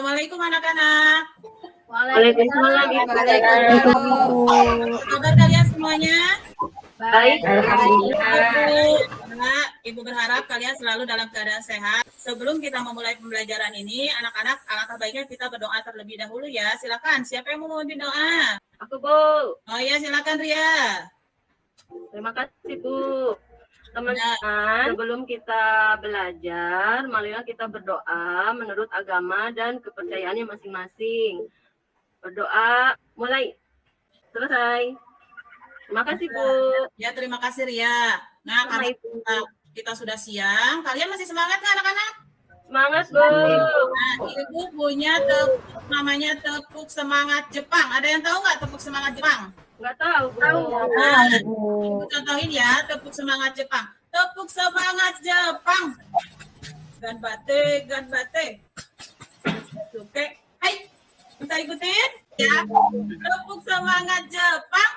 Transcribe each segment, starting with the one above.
Assalamualaikum anak-anak. Waalaikumsalam. Apa kabar kalian semuanya? Baik. Ibu berharap kalian selalu dalam keadaan sehat. Sebelum kita memulai pembelajaran ini, anak-anak, alangkah baiknya kita berdoa terlebih dahulu ya. Silakan, siapa yang mau memimpin doa? Aku, Bu. Oh iya, silakan Ria. Terima kasih, Bu. Teman-teman, sebelum kita belajar, marilah kita berdoa menurut agama dan kepercayaannya masing-masing. Berdoa, mulai. Selesai. Terima kasih, Bu. Ya, terima kasih Ria. Nah, karena kita sudah siang, kalian masih semangat nggak anak-anak? Semangat, Bu. Nah, Ibu punya tepuk, namanya tepuk semangat Jepang. Ada yang tahu nggak tepuk semangat Jepang? Nggak tahu, Bu. Nah, Ibu contohin ya, tepuk semangat Jepang. Tepuk semangat Jepang. Ganbate. Oke, hai. Kita ikutin ya. Tepuk semangat Jepang.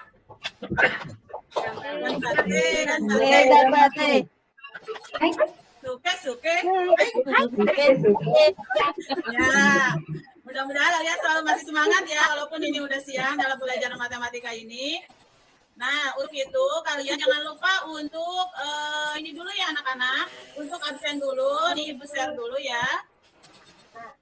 Ganbate. Suke. Ya, mudah-mudahan kalian selalu masih semangat ya, walaupun ini udah siang dalam pelajaran matematika ini. Nah, untuk itu kalian jangan lupa untuk ini dulu ya anak-anak, untuk absen dulu, nih Ibu share dulu ya.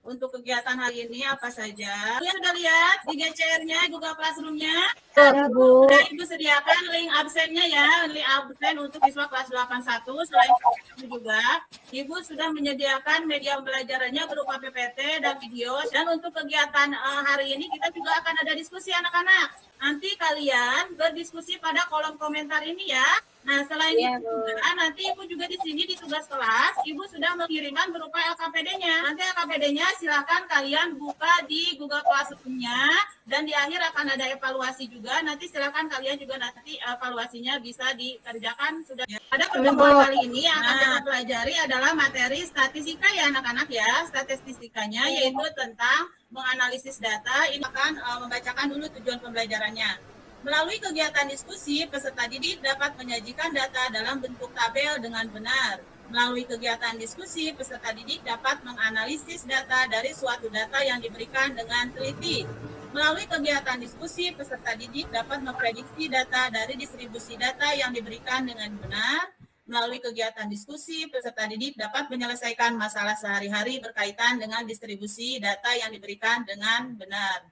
Untuk kegiatan hari ini apa saja? Kalian sudah lihat di GCR-nya, Google Classroom-nya? Ya, Bu. Nah, Ibu sediakan link absennya ya, link absen untuk siswa kelas 81. Selain itu juga, Ibu sudah menyediakan media pembelajarannya berupa PPT dan video. Dan untuk kegiatan hari ini kita juga akan ada diskusi anak-anak. Nanti kalian berdiskusi pada kolom komentar ini ya. Nah, selain itu juga, nanti Ibu juga di sini di tugas kelas, Ibu sudah mengirimkan berupa LKPD-nya. Nanti LKPD-nya silakan kalian buka di Google Classroom-nya, dan di akhir akan ada evaluasi juga. Nanti silakan kalian juga nanti evaluasinya bisa dikerjakan sudah. Pada pertemuan kali ini yang akan kita pelajari adalah materi statistika ya anak-anak ya. Statistikanya yaitu tentang menganalisis data. Ini akan membacakan dulu tujuan pembelajarannya. Melalui kegiatan diskusi, peserta didik dapat menyajikan data dalam bentuk tabel dengan benar. Melalui kegiatan diskusi, peserta didik dapat menganalisis data dari suatu data yang diberikan dengan teliti. Melalui kegiatan diskusi, peserta didik dapat memprediksi data dari distribusi data yang diberikan dengan benar. Melalui kegiatan diskusi, peserta didik dapat menyelesaikan masalah sehari-hari berkaitan dengan distribusi data yang diberikan dengan benar.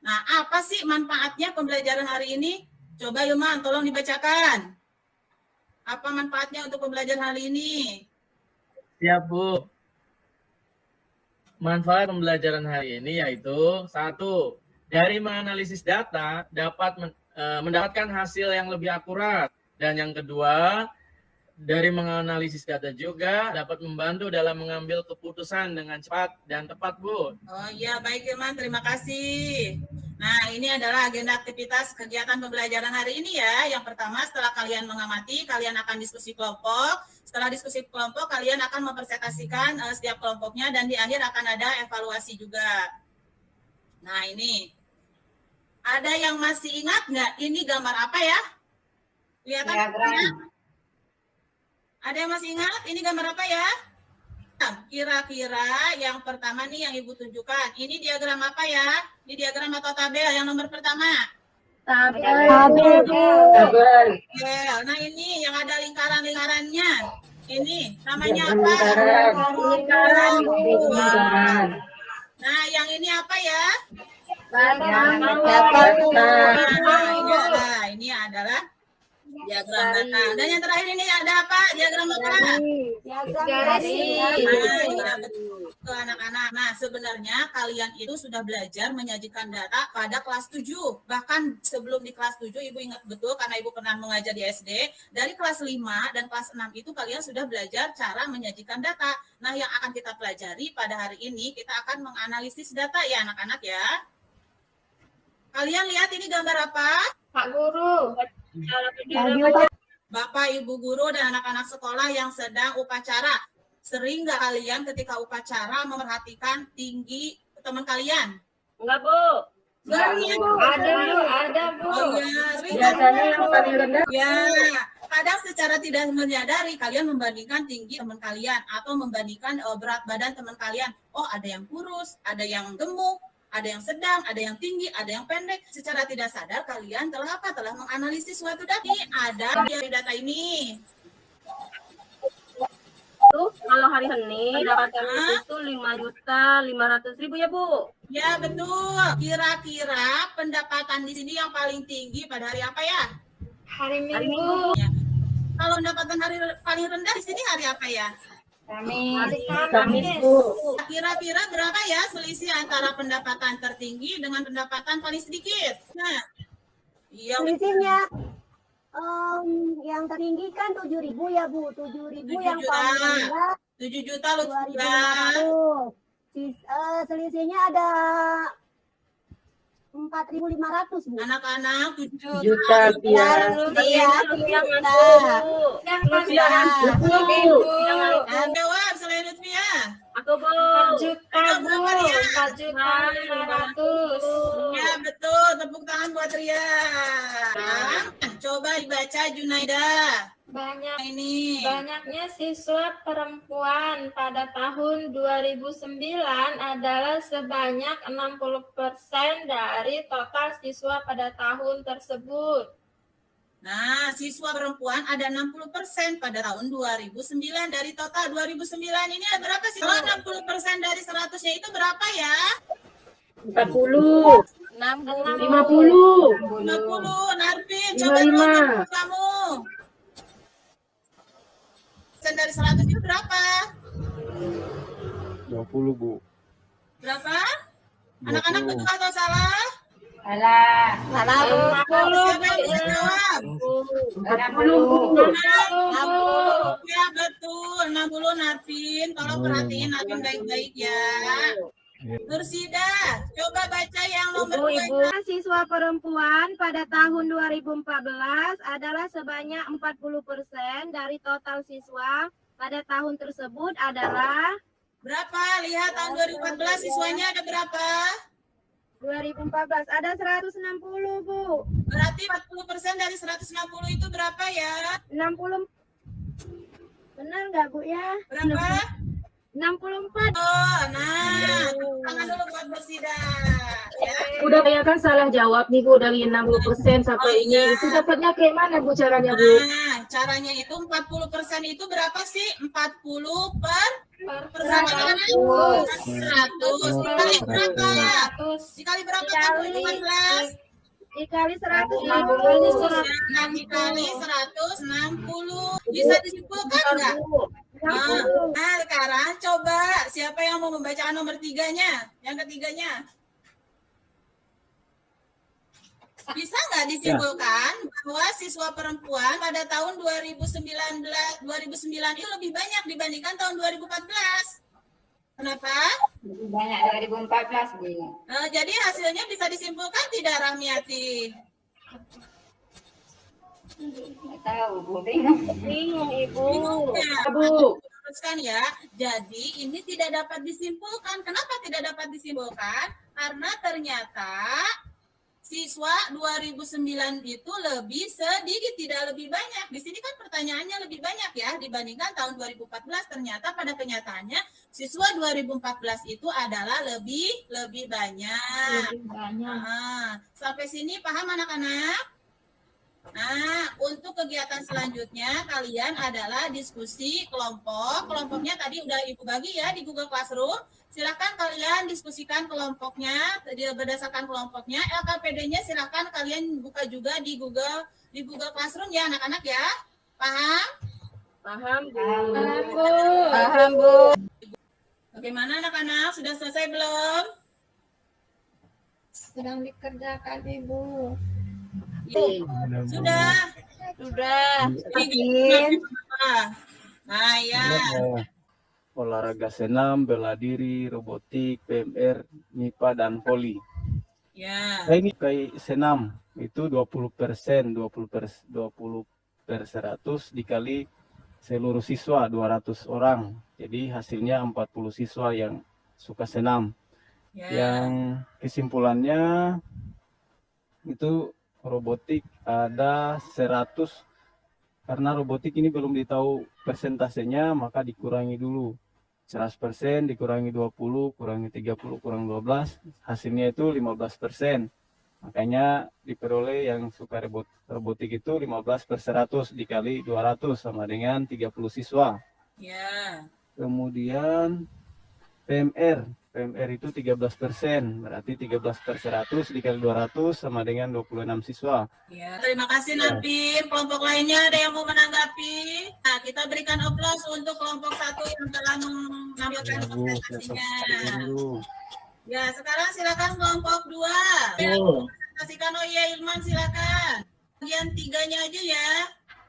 Nah, apa sih manfaatnya pembelajaran hari ini? Coba Yuman, tolong dibacakan. Apa manfaatnya untuk pembelajaran hari ini? Siap, Bu. Manfaat pembelajaran hari ini yaitu 1. Dari menganalisis data dapat mendapatkan hasil yang lebih akurat. Dan yang kedua, dari menganalisis data juga dapat membantu dalam mengambil keputusan dengan cepat dan tepat, Bu. Oh iya, baik Irman, terima kasih. Nah, ini adalah agenda aktivitas kegiatan pembelajaran hari ini ya. Yang pertama, setelah kalian mengamati, kalian akan diskusi kelompok. Setelah diskusi kelompok, kalian akan mempresentasikan setiap kelompoknya, dan di akhir akan ada evaluasi juga. Nah, ini. Ada yang masih ingat nggak? Ini gambar apa ya? Kelihatan? Ada yang masih ingat? Ini gambar apa ya? Kira-kira yang pertama nih yang Ibu tunjukkan. Ini diagram apa ya? Ini diagram atau tabel yang nomor pertama? Tabel. Nah, ini yang ada lingkaran-lingkarannya. Ini namanya apa? Lingkaran. Nah, yang ini apa ya? Ini adalah diagram data. Dan yang terakhir ini ada apa? Diagram apa? Betul anak-anak. Nah, sebenarnya kalian itu sudah belajar menyajikan data pada kelas 7. Bahkan sebelum di kelas 7, Ibu ingat betul karena Ibu pernah mengajar di SD. Dari kelas 5 dan kelas 6 itu kalian sudah belajar cara menyajikan data. Nah, yang akan kita pelajari pada hari ini, kita akan menganalisis data ya anak-anak ya. Kalian lihat ini gambar apa? Pak Guru. Bapak, Ibu guru, dan anak-anak sekolah yang sedang upacara. Sering nggak kalian ketika upacara memperhatikan tinggi teman kalian? Enggak, Bu. Enggak, Bu. Ada, Bu. Oh ya, sering. Biasanya yang paling rendah. Ya, Kadang secara tidak menyadari kalian membandingkan tinggi teman kalian atau membandingkan berat badan teman kalian. Oh, ada yang kurus, ada yang gemuk, ada yang sedang, ada yang tinggi, ada yang pendek. Secara tidak sadar kalian telah apa? Telah menganalisis suatu data. Ada di data ini. Tuh, kalau hari Senin pendapatan itu 5.500.000 ya Bu? Ya, betul. Kira-kira pendapatan di sini yang paling tinggi pada hari apa ya? Hari Minggu. Ya. Kalau pendapatan hari paling rendah di sini hari apa ya? Kamis. Kira-kira berapa ya selisih antara pendapatan tertinggi dengan pendapatan paling sedikit? Nah, iya. Selisihnya yang tertinggi kan 7.000 ya Bu, 7.000 yang paling rendah 7 juta Lutfia. 2.500. Selisihnya ada 4.500 Bu. Anak-anak 7 Juta Iya, Yang Jawab selain Lutfia. Aku Bu. 4 juta Bu. 4.500.000. Ya betul, tepuk tangan buat Ria. Coba dibaca Junaida. Banyaknya siswa perempuan pada tahun 2009 adalah sebanyak 60% dari total siswa pada tahun tersebut. Nah, siswa perempuan ada 60% pada tahun 2009 dari total 2009 ini ada berapa sih? Kalau 60% dari 100-nya itu berapa ya? 40, 50, 50. Narvin, coba 55. kamu. Persen dari 100 itu berapa? 20 Bu. Berapa? Anak-anak betul atau salah? Salah Bu. Siapa yang bisa jawab? 40. 60. Ya betul, 60 Narvin. Tolong perhatiin Narvin baik-baik ya. Nursida, coba baca yang nomor 2. Siswa perempuan pada tahun 2014 adalah sebanyak 40% dari total siswa pada tahun tersebut adalah Berapa? Lihat tahun 2014 siswanya ada berapa? 2014 ada 160 Bu. Berarti 40% dari 160 itu berapa ya? 60 benar nggak Bu ya? Berapa? 64. Oh, nah, tepuk tangan dulu buat Nursida. Ya. Udah banyak kan salah jawab nih Bu, dari 60% sampai ini. Itu dapatnya kayak mana Bu caranya Bu? Nah, caranya itu 40% itu berapa sih? 40 per 100. Dikali berapa? Dikali berapa tahun 2014? Dikali 160. Dikali 160. Bisa disimpulkan nggak? Nah, sekarang coba siapa yang mau membacakan nomor 3-nya? Yang ketiganya. Bisa nggak disimpulkan bahwa siswa perempuan pada tahun 2009 itu lebih banyak dibandingkan tahun 2014? Kenapa? Lebih banyak 2014, Bu. Jadi hasilnya bisa disimpulkan tidak, Rahmiati? Nggak tahu, Bu. Bingung. Bingung Ibu. Bu. Teruskan ya. Jadi ini tidak dapat disimpulkan. Kenapa tidak dapat disimpulkan? Karena ternyata siswa 2009 itu lebih sedikit, tidak lebih banyak. Di sini kan pertanyaannya lebih banyak ya dibandingkan tahun 2014. Ternyata pada kenyataannya siswa 2014 itu adalah lebih banyak. Lebih banyak. Sampai sini paham anak-anak? Nah, untuk kegiatan selanjutnya kalian adalah diskusi kelompok. Kelompoknya tadi udah Ibu bagi ya di Google Classroom. Silakan kalian diskusikan kelompoknya berdasarkan kelompoknya. LKPD-nya silakan kalian buka juga di Google Classroom ya anak-anak ya. Paham? Paham Bu. Paham Bu. Bagaimana anak-anak? Sudah selesai belum? Sedang dikerjakan, Ibu. Sudah. Nah, ya. Olahraga senam, bela diri, robotik, PMR, MIPA, dan voli. Ya. Nah, ini kayak senam itu 20%, 20 per 100 dikali seluruh siswa 200 orang. Jadi hasilnya 40 siswa yang suka senam. Ya. Yang kesimpulannya itu robotik ada 100 karena robotik ini belum ditahu persentasenya, maka dikurangi dulu. 100% dikurangi 20, kurangi 30, kurang 12, hasilnya itu 15%. Makanya diperoleh yang suka robotik itu 15/100 dikali 200 sama dengan 30 siswa. Ya. Kemudian PMR itu 13%, berarti 13/100 dikali 200 sama dengan 26 siswa. Ya, terima kasih Napim. Kelompok lainnya ada yang mau menanggapi? Nah, kita berikan aplaus untuk kelompok 1 yang telah menampilkan Ya, Bu, presentasinya. dulu. Ya, sekarang silakan kelompok 2. Yang Bu. presentasikan, oh iya Ilman silakan. Bagian 3-nya aja ya.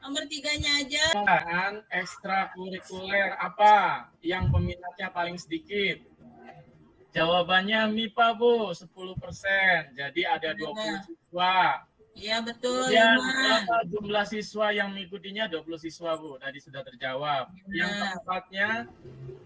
Nomor 3-nya aja. Penggunaan ekstrakurikuler apa yang peminatnya paling sedikit? Jawabannya MIPA, Bu, 10%. Jadi ada 20 siswa. Iya, betul. Kemudian Ilman. berapa jumlah siswa yang mengikutinya? 20 siswa, Bu. Tadi sudah terjawab. Yang keempatnya,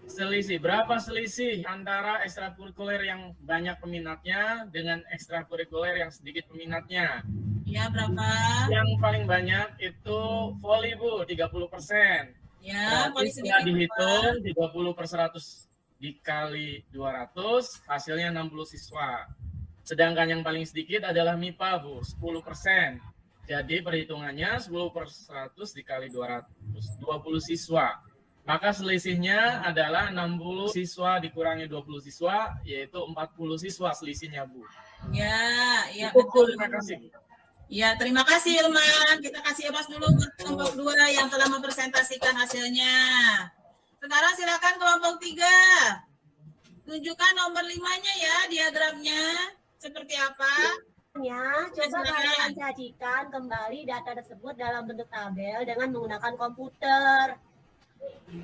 selisih. Berapa selisih antara ekstrakurikuler yang banyak peminatnya dengan ekstrakurikuler yang sedikit peminatnya? Ya, berapa? Yang paling banyak itu voli, Bu, 30%. Ya, Berarti paling setelah sedikit. dihitung 30/100 dikali 200, hasilnya 60 siswa. Sedangkan yang paling sedikit adalah MIPA, Bu, 10%. Jadi perhitungannya 10/100 dikali 200, 20 siswa. Maka selisihnya adalah 60 siswa dikurangi 20 siswa, yaitu 40 siswa selisihnya, Bu. Ya, iya Cukup, Bu, betul. terima kasih. Ya, terima kasih Ilman. Kita kasih aplaus dulu buat kelompok 2 yang telah mempresentasikan hasilnya. Sekarang silakan kelompok 3. Tunjukkan nomor 5-nya ya, diagramnya. Seperti apa? Ya, coba Silakan. kalian sajikan kembali data tersebut dalam bentuk tabel dengan menggunakan komputer.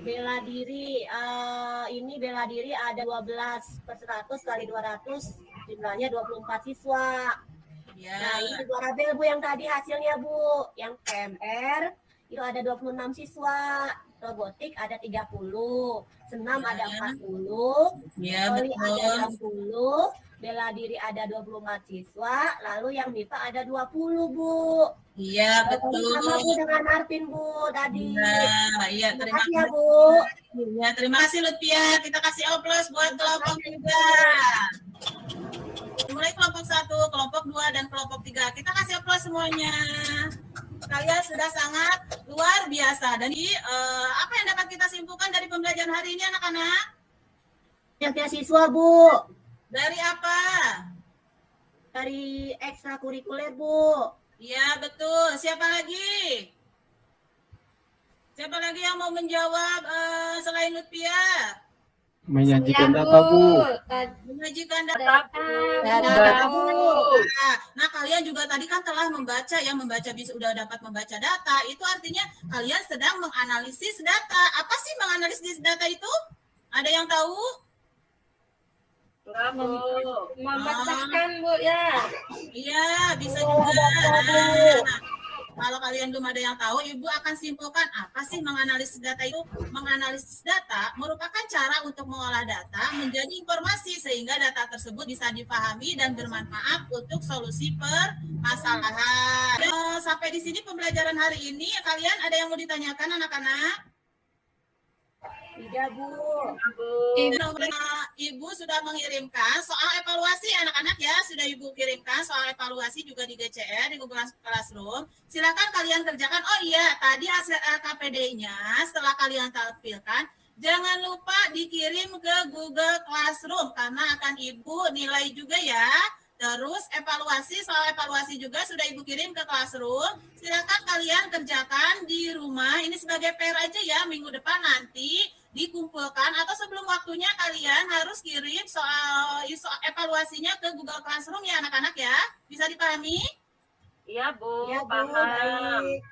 Bela diri, ini bela diri ada 12/100 kali 200, jumlahnya 24 siswa. Ya. Nah, ini dua tabel Bu yang tadi hasilnya Bu. Yang PMR itu ada 26 siswa, robotik ada 30, senam ada 40, Ya, voli ada betul. 60, bela diri ada 24 siswa, lalu yang MIPA ada 20 Bu. Iya, Sama Bu betul. dengan Arvin Bu tadi. Nah, iya, Terima terima kasih ya kasih. Bu. Ya, terima kasih Lutfia. Kita kasih aplaus buat kelompok 3. Mulai kelompok 1, kelompok 2, dan kelompok 3. Kita kasih aplaus semuanya. Kalian sudah sangat luar biasa. Dan apa yang dapat kita simpulkan dari pembelajaran hari ini anak-anak? Banyaknya siswa Bu. Dari apa? Dari ekstrakurikuler Bu. Iya, betul. Siapa lagi? Siapa lagi yang mau menjawab selain Lutfia? Menyajikan Ya, data, Bu. Menyajikan data. Data, Bu. Nah, kalian juga tadi kan telah membaca ya, udah dapat membaca data. Itu artinya kalian sedang menganalisis data. Apa sih menganalisis data itu? Ada yang tahu? Enggak, Bu. Memecahkan Bu ya. Iya, bisa juga. Nah, kalau kalian belum ada yang tahu, Ibu akan simpulkan apa sih menganalisis data itu. Menganalisis data merupakan cara untuk mengolah data menjadi informasi sehingga data tersebut bisa dipahami dan bermanfaat untuk solusi permasalahan. Sampai di sini pembelajaran hari ini, kalian ada yang mau ditanyakan anak-anak? Tidak Bu. Ibu sudah mengirimkan soal evaluasi anak-anak ya, sudah Ibu kirimkan soal evaluasi juga di GCR, di Google Classroom. Silakan kalian kerjakan. Oh iya, tadi hasil LKPD-nya setelah kalian tampilkan, jangan lupa dikirim ke Google Classroom karena akan Ibu nilai juga ya. Terus soal evaluasi juga sudah Ibu kirim ke Classroom. Silakan kalian kerjakan di rumah. Ini sebagai PR aja ya, minggu depan nanti dikumpulkan atau sebelum waktunya kalian harus kirim soal evaluasinya ke Google Classroom ya anak-anak ya. Bisa dipahami? Iya, Bu. Ya Bu. Paham. Baik.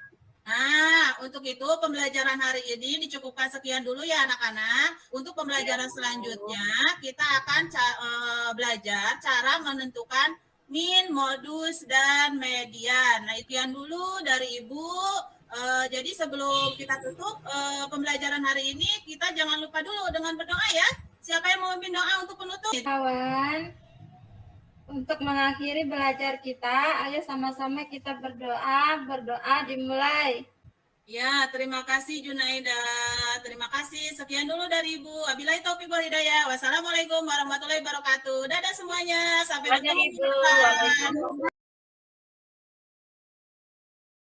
Nah, untuk itu pembelajaran hari ini dicukupkan sekian dulu ya anak-anak. Untuk pembelajaran selanjutnya kita akan belajar cara menentukan min, modus, dan median. Nah, itu yang dulu dari Ibu. Jadi sebelum kita tutup pembelajaran hari ini, kita jangan lupa dulu dengan berdoa ya. Siapa yang mau memimpin doa untuk penutup? Kawan, untuk mengakhiri belajar kita, ayo sama-sama kita berdoa dimulai. Ya, terima kasih Junaida. Terima kasih. Sekian dulu dari Ibu. Wabillahi taufiq wal hidayah. Wassalamualaikum warahmatullahi wabarakatuh. Dadah semuanya. Sampai Dadah, bertemu Ibu. minggu depan. Waalaikumsalam.